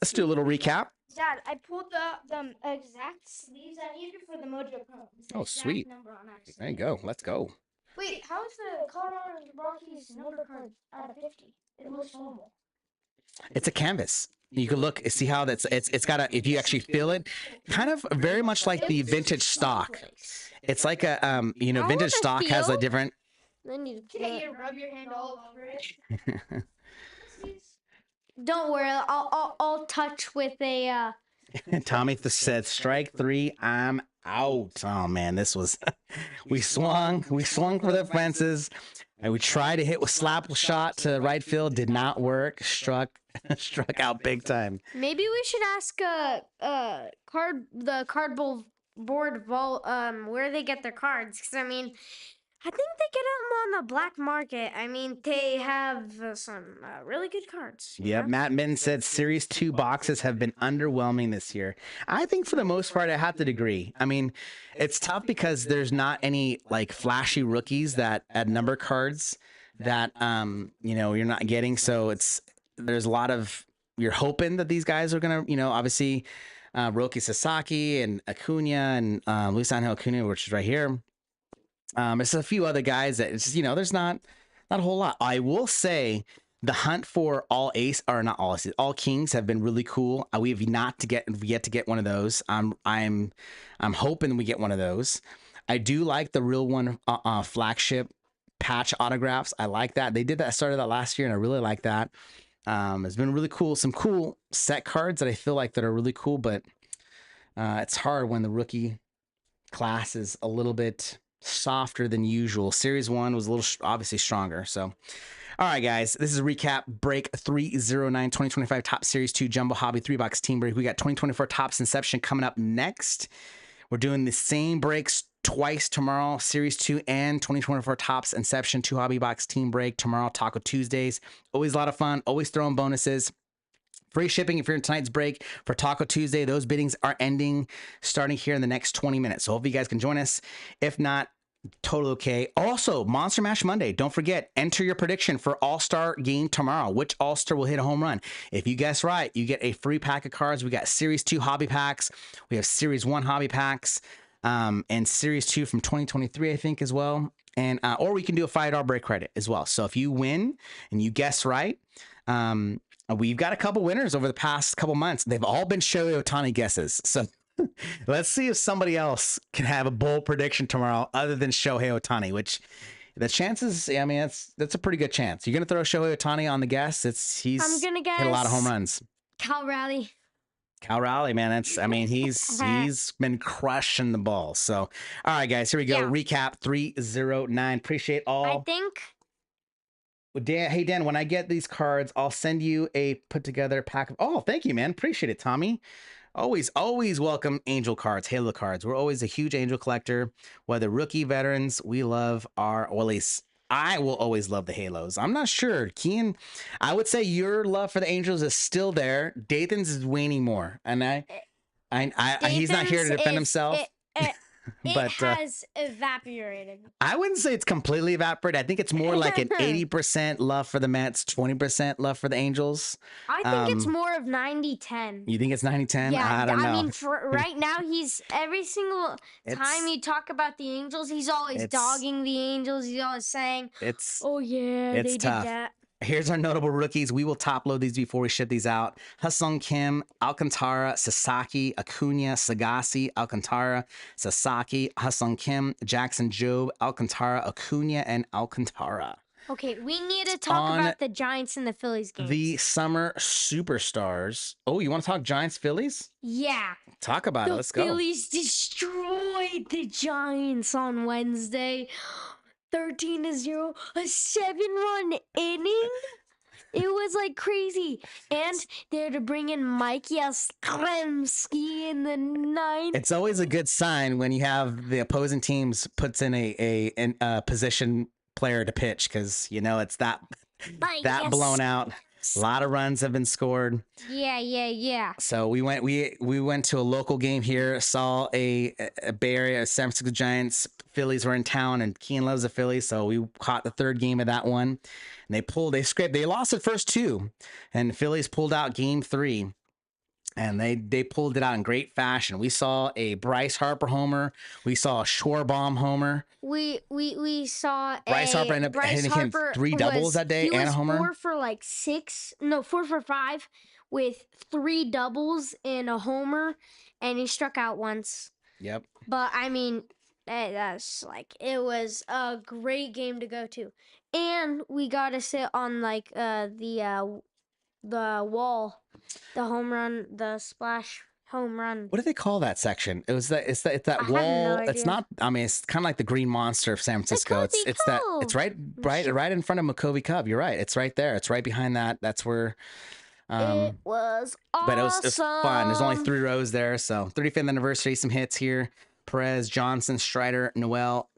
Let's do a little recap. Dad, I pulled the exact sleeves I needed for the Mojo Chrome. It's the Oh, exact sweet. number on our There you sleeve. go. Let's go. Wait, how is the Colorado Rockies number card out of 50? It looks normal. It's a canvas. You can look, see how it's got a, if you actually feel it, kind of very much like the vintage stock. It's like a, vintage stock has a feel. different. Then you Can you rub your hand all over it? don't worry. I'll touch with a. Tommy said, strike 3, I'm out. Oh man, this was, we swung for the fences. And we tried to hit with slap shot to right field, did not work. Struck out big time. Maybe we should ask the cardboard vault where they get their cards, because I mean, I think they get them on the black market. I mean, they have some really good cards. Yep, know? Matt Mitten said Series 2 boxes have been underwhelming this year. I think for the most part, I have to agree. I mean, it's tough because there's not any like flashy rookies that add number cards that you're not getting. So there's a lot of, you're hoping that these guys are gonna, obviously Roki Sasaki and Acuna and Luis Angel Acuna, which is right here. There's a few other guys that it's just, there's not a whole lot. I will say the hunt for all kings have been really cool. We have yet to get one of those. I'm hoping we get one of those. I do like the real one flagship patch autographs. I like that. They did that, started that last year, and I really like that. It's been really cool. Some cool set cards that I feel like that are really cool, but it's hard when the rookie class is a little bit softer than usual. Series 1 was a little obviously stronger. So, all right, guys, this is a recap break 309 2025 Top Series 2 Jumbo Hobby 3-box team break. We got 2024 Topps Inception coming up next. We're doing the same breaks twice tomorrow, Series 2 and 2024 Topps Inception 2 Hobby Box team break tomorrow, Taco Tuesdays. Always a lot of fun, always throwing bonuses. Free shipping if you're in tonight's break for Taco Tuesday. Those biddings are ending starting here in the next 20 minutes. So hopefully you guys can join us. If not, totally okay. Also, Monster Mash Monday. Don't forget, enter your prediction for All-Star game tomorrow. Which All-Star will hit a home run? If you guess right, you get a free pack of cards. We got Series 2 hobby packs. We have Series 1 hobby packs. And Series 2 from 2023, I think, as well. And or we can do a $5 break credit as well. So if you win and you guess right, we've got a couple winners over the past couple months. They've all been Shohei Ohtani guesses. So let's see if somebody else can have a bold prediction tomorrow other than Shohei Ohtani, which the chances, I mean, that's a pretty good chance. You're going to throw Shohei Ohtani on the guess. He's I'm gonna guess hit a lot of home runs. Cal Raleigh. Cal Raleigh, man, he's been crushing the ball. So, all right, guys, here we go. Yeah. Recap 309. Appreciate all. I think. Dan, hey Dan, when I get these cards, I'll send you a put together pack of. Oh, thank you, man. Appreciate it, Tommy. Always welcome Angel cards, Halo cards. We're always a huge Angel collector. Whether rookie, veterans, we love our. Well, at least I will always love the Halos. I'm not sure, Kian. I would say your love for the Angels is still there. Dathan's is waning more, and he's not here to defend himself. It has evaporated. I wouldn't say it's completely evaporated. I think it's more like an 80% love for the Mets, 20% love for the Angels. I think it's more of 90-10. You think it's 90-10? Yeah, I don't know. I mean, for right now, he's every single time you talk about the Angels, he's always dogging the Angels. He's always saying, "Oh yeah, it's they tough. did that." Here's our notable rookies. We will top load these before we ship these out. Ha-Seong Kim, Alcantara, Sasaki, Acuna, Sagasi, Alcantara, Sasaki, Ha-Seong Kim, Jackson Jobe, Alcantara, Acuna, and Alcantara. Okay, we need to talk about the Giants and the Phillies games. The summer superstars. Oh, you want to talk Giants, Phillies? Yeah. Talk about it. Let's go. The Phillies destroyed the Giants on Wednesday. 13-0, a 7-run inning. It was like crazy. And they had to bring in Mike Yastrzemski in the ninth. It's always a good sign when you have the opposing teams puts in a position player to pitch, because you know it's that blown out. A lot of runs have been scored. Yeah. So we went to a local game here, saw a Bay Area San Francisco Giants. Phillies were in town, and Keen loves the Phillies, so we caught the third game of that one. And they lost the first two, and the Phillies pulled out game 3. And they pulled it out in great fashion. We saw a Bryce Harper homer. We saw a Schwarbaum homer. We saw Bryce Harper ended up hitting 3 doubles that day and a homer. 4 for 5 with 3 doubles and a homer, and he struck out once. Yep. But I mean, that's like, it was a great game to go to, and we got to sit on like the wall. The home run, the splash home run. What do they call that section? It's that wall. No it's not. I mean, it's kind of like the Green Monster of San Francisco. It's right in front of McCovey Cove. You're right. It's right there. It's right behind that. That's where. It was awesome. But it was fun. There's only 3 rows there. So 35th anniversary. Some hits here. Perez, Johnson, Strider, Noel,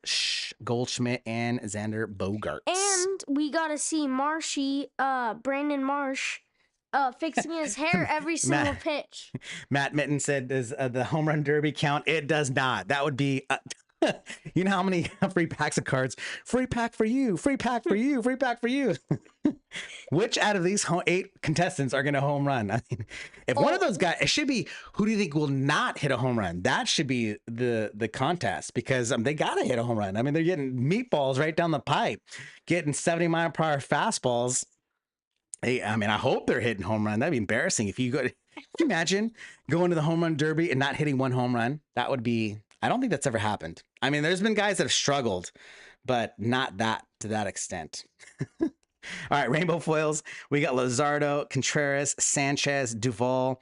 Goldschmidt, and Xander Bogaerts. And we got to see Brandon Marsh. Fixing his hair every single pitch. Matt Mitten said, "Does the home run derby count?" It does not. That would be, you know how many free packs of cards? Free pack for you. Free pack for you. Free pack for you. Which out of these 8 contestants are going to home run? I mean, if one of those guys, it should be, who do you think will not hit a home run? That should be the contest, because they got to hit a home run. I mean, they're getting meatballs right down the pipe, getting 70-mile-per-hour fastballs. Hey, I mean, I hope they're hitting home run. That'd be embarrassing if you go. Can you imagine going to the home run derby and not hitting 1 home run? That would be. I don't think that's ever happened. I mean, there's been guys that have struggled, but not to that extent. All right, rainbow foils. We got Luzardo, Contreras, Sanchez, Duvall,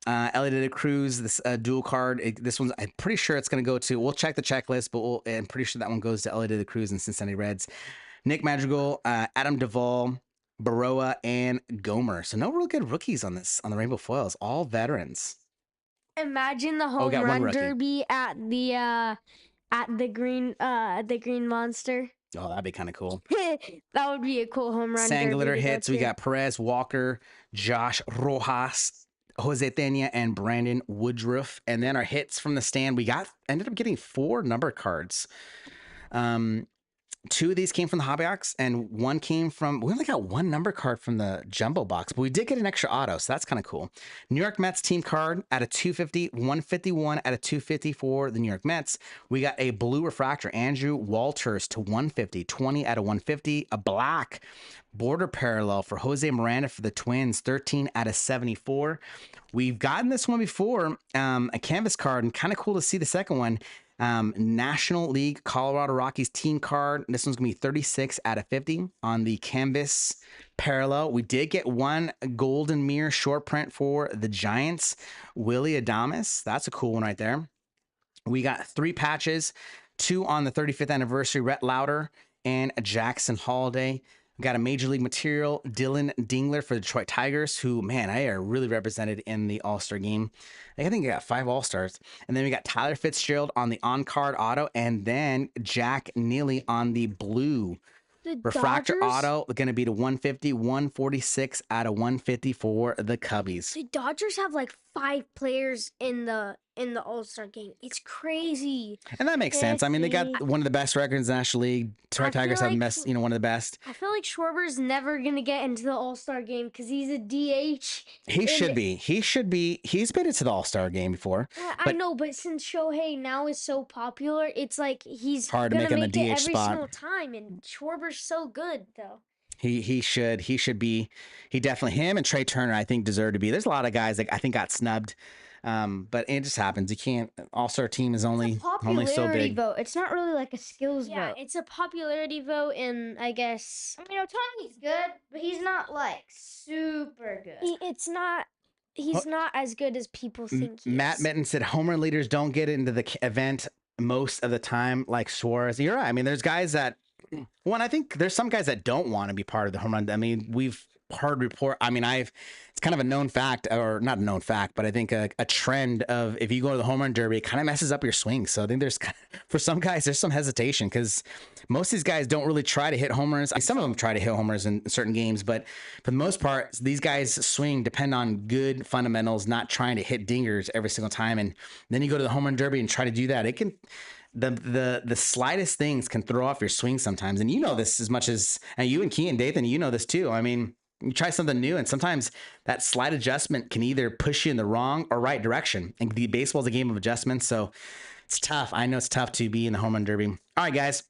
Elliot de la Cruz, this dual card. This one's, I'm pretty sure it's going to go to, we'll check the checklist, but I'm pretty sure that one goes to Elliot de la Cruz and Cincinnati Reds. Nick Madrigal, Adam Duvall, Baroa, and Gomer. So no real good rookies on the Rainbow Foils. All veterans. Imagine the home got one run rookie. derby at the green monster. Oh, that'd be kind of cool. That would be a cool home run Sangler derby to go hits. We to. got Perez, Walker, Josh Rojas, Jose Tena, and Brandon Woodruff. And then our hits from the stand, ended up getting 4 number cards. 2 of these came from the hobby box, and one came from, we only got 1 number card from the jumbo box, but we did get an extra auto, so that's kind of cool. New York Mets team card at a 250, 151 at a 250 for the New York Mets. We got a blue refractor, Andrew Walters to 150, 20 at a 150, a black border parallel for Jose Miranda for the Twins, 13 out of 74. We've gotten this one before, a canvas card, and kind of cool to see the second one. National League Colorado Rockies team card. This one's gonna be 36 out of 50 on the canvas parallel. We did get 1 golden mirror short print for the Giants, Willie Adames. That's a cool one right there. We got 3 patches, 2 on the 35th anniversary, Rhett Lauder and Jackson Holiday. We got a Major League Material, Dylan Dingler for the Detroit Tigers, who, man, I are really represented in the All-Star game. I think I got 5 All-Stars. And then we got Tyler Fitzgerald on the on-card auto, and then Jack Neely on the blue refractor auto, going to be to 150, 146 out of 150 for the Cubbies. The Dodgers have like 5 players in the All-Star game. It's crazy. And that makes sense. I mean, they got one of the best records in the National League. Detroit Tigers have the best, one of the best. I feel like Schwarber's never going to get into the All-Star game because he's a DH. He should be. He's been into the All-Star game before. I know, but since Shohei now is so popular, it's like he's hard to going to make him the make DH it every spot. single time, and Schwarber's so good, though. He should be. He definitely, him and Trey Turner, I think, deserve to be. There's a lot of guys that I think got snubbed. But it just happens. You can't. All-Star team is only so big. Vote. It's not really like a skills Yeah, vote. it's a popularity vote, and I guess I mean, Otani's good, but he's not like super good. he's not as good as people think he Matt is. Mitten said home run leaders don't get into the event most of the time, like Suarez. You're right. I mean, there's guys that. One, I think there's some guys that don't want to be part of the home run. I mean, we've heard report. I mean, it's kind of a known fact, or not a known fact, but I think a trend of if you go to the home run derby, it kind of messes up your swing. So I think for some guys, there's some hesitation because most of these guys don't really try to hit homers. I mean, some of them try to hit homers in certain games, but for the most part, these guys swing depend on good fundamentals, not trying to hit dingers every single time. And then you go to the home run derby and try to do that. It can. The slightest things can throw off your swing sometimes. And you know this as much as, and you and Keaton Dathan, you know this too. I mean, you try something new and sometimes that slight adjustment can either push you in the wrong or right direction. And the baseball is a game of adjustments. So it's tough. I know it's tough to be in the home run derby. All right, guys.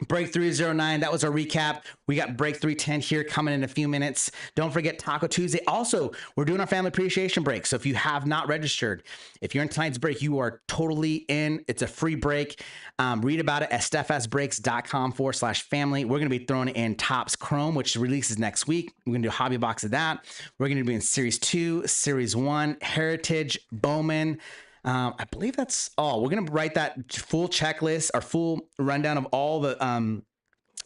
Break 309, that was our recap. We got Break 310 here coming in a few minutes. Don't forget Taco Tuesday. Also, we're doing our family appreciation break. So if you have not registered, if you're in tonight's break, you are totally in. It's a free break. Read about it at steadfastbreaks.com/family. We're going to be throwing in Topps Chrome, which releases next week. We're going to do a hobby box of that. We're going to be in Series 2, Series 1, Heritage, Bowman. I believe that's all. We're going to write that full checklist, our full rundown of all the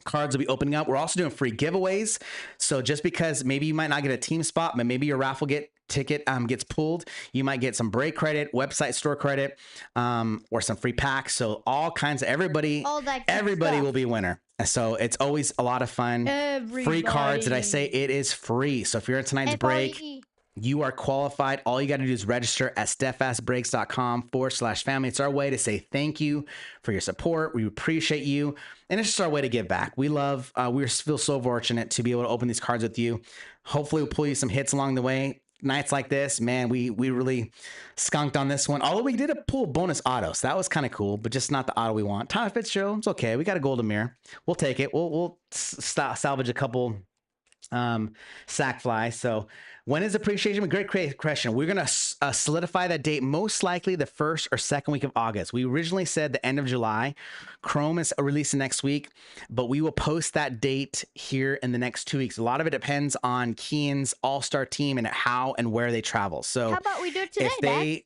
cards will be opening up. We're also doing free giveaways. So just because maybe you might not get a team spot, but maybe your raffle ticket gets pulled, you might get some break credit, website store credit, or some free packs. So all kinds of everybody will be a winner. So it's always a lot of fun. Free cards. Did I say it is free? So if you're in tonight's break, you are qualified. All you got to do is register at steadfastbreaks.com/family. It's our way to say thank you for your support. We appreciate you. And it's just our way to give back. We feel so fortunate to be able to open these cards with you. Hopefully we'll pull you some hits along the way. Nights like this, man, we really skunked on this one. Although we did pull bonus auto, so that was kind of cool, but just not the auto we want. Tyler Fitzgerald, it's okay. We got a golden mirror. We'll take it. We'll salvage a couple sack fly. So when is appreciation? Great question. We're going to solidify that date most likely the first or second week of August. We originally said the end of July. Chrome is releasing next week, but we will post that date here in the next 2 weeks. A lot of it depends on Kian's all-star team and how and where they travel. So How about we do it today,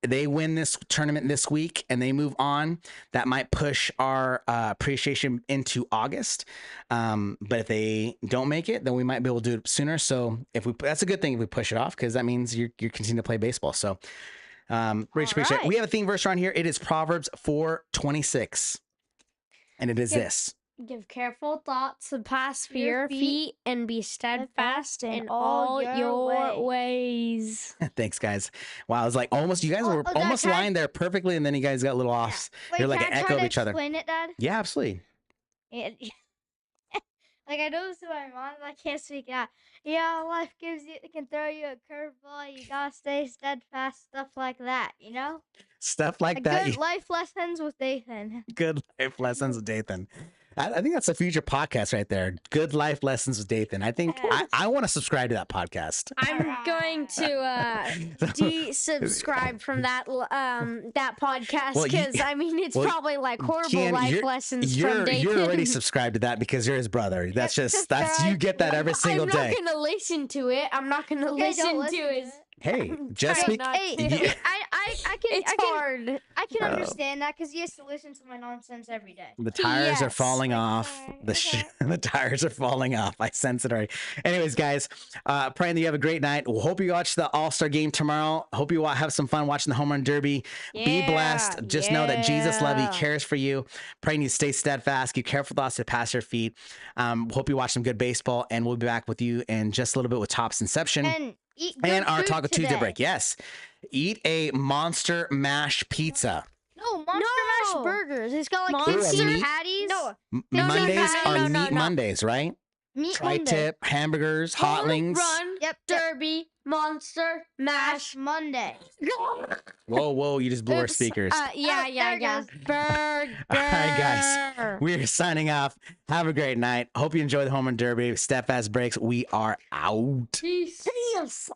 if they win this tournament this week and they move on, that might push our appreciation into August. But if they don't make it, then we might be able to do it sooner. So that's a good thing if we push it off, because that means you're continuing to play baseball. So Rich, appreciate it. We have a theme verse around here. It is Proverbs 4:26, and it is this. Give careful thoughts to pass for your feet and be steadfast in all your ways. Thanks, guys. Wow, I was like you guys were almost lined there perfectly, and then you guys got a little off. Wait, You're like can an I echo try of to each other. explain it, Dad? Yeah, absolutely. Like, I noticed with my mom, I can't speak out. Yeah, life can throw you a curveball. You gotta stay steadfast, stuff like that, you know? Stuff like that. Good life lessons with Nathan. Good life lessons with Dathan. I think that's a future podcast right there. Good life lessons with Dathan. I think I want to subscribe to that podcast. I'm going to desubscribe from that podcast, because I mean it's probably like horrible Kian, life lessons from Dathan. You're already subscribed to that because you're his brother. That's you get that every single day. I'm not gonna listen to it. I'm not gonna listen to his. Hey, just speak. Hey, It's hard. I can understand that, because he has to listen to my nonsense every day. The tires are Yes. falling off. The tires are falling off. I sense it already. Anyways, guys, praying that you have a great night. We'll hope you watch the All-Star game tomorrow. Hope you have some fun watching the Home Run Derby. Be blessed. Just know that Jesus loves you, cares for you. Praying you stay steadfast. Keep careful thoughts to pass your feet. Hope you watch some good baseball, and we'll be back with you in just a little bit with Topps Inception. And eat good And our food Taco Tuesday today. break. Yes. Eat a Monster Mash Pizza. No, Monster Mash burgers. It's got like Monster 15 patties. No. Mondays no, are no, meat no. Mondays, right? Meat Tri-tip, hamburgers, hot Home wings. Run, Yep. Derby, Monster, Mash. Monday. Whoa, you just blew our Oops. speakers. Yeah. there it goes. Burger. All right, guys. We're signing off. Have a great night. Hope you enjoy the Home Run Derby. Steadfast Breaks. We are out. Peace. Thanks.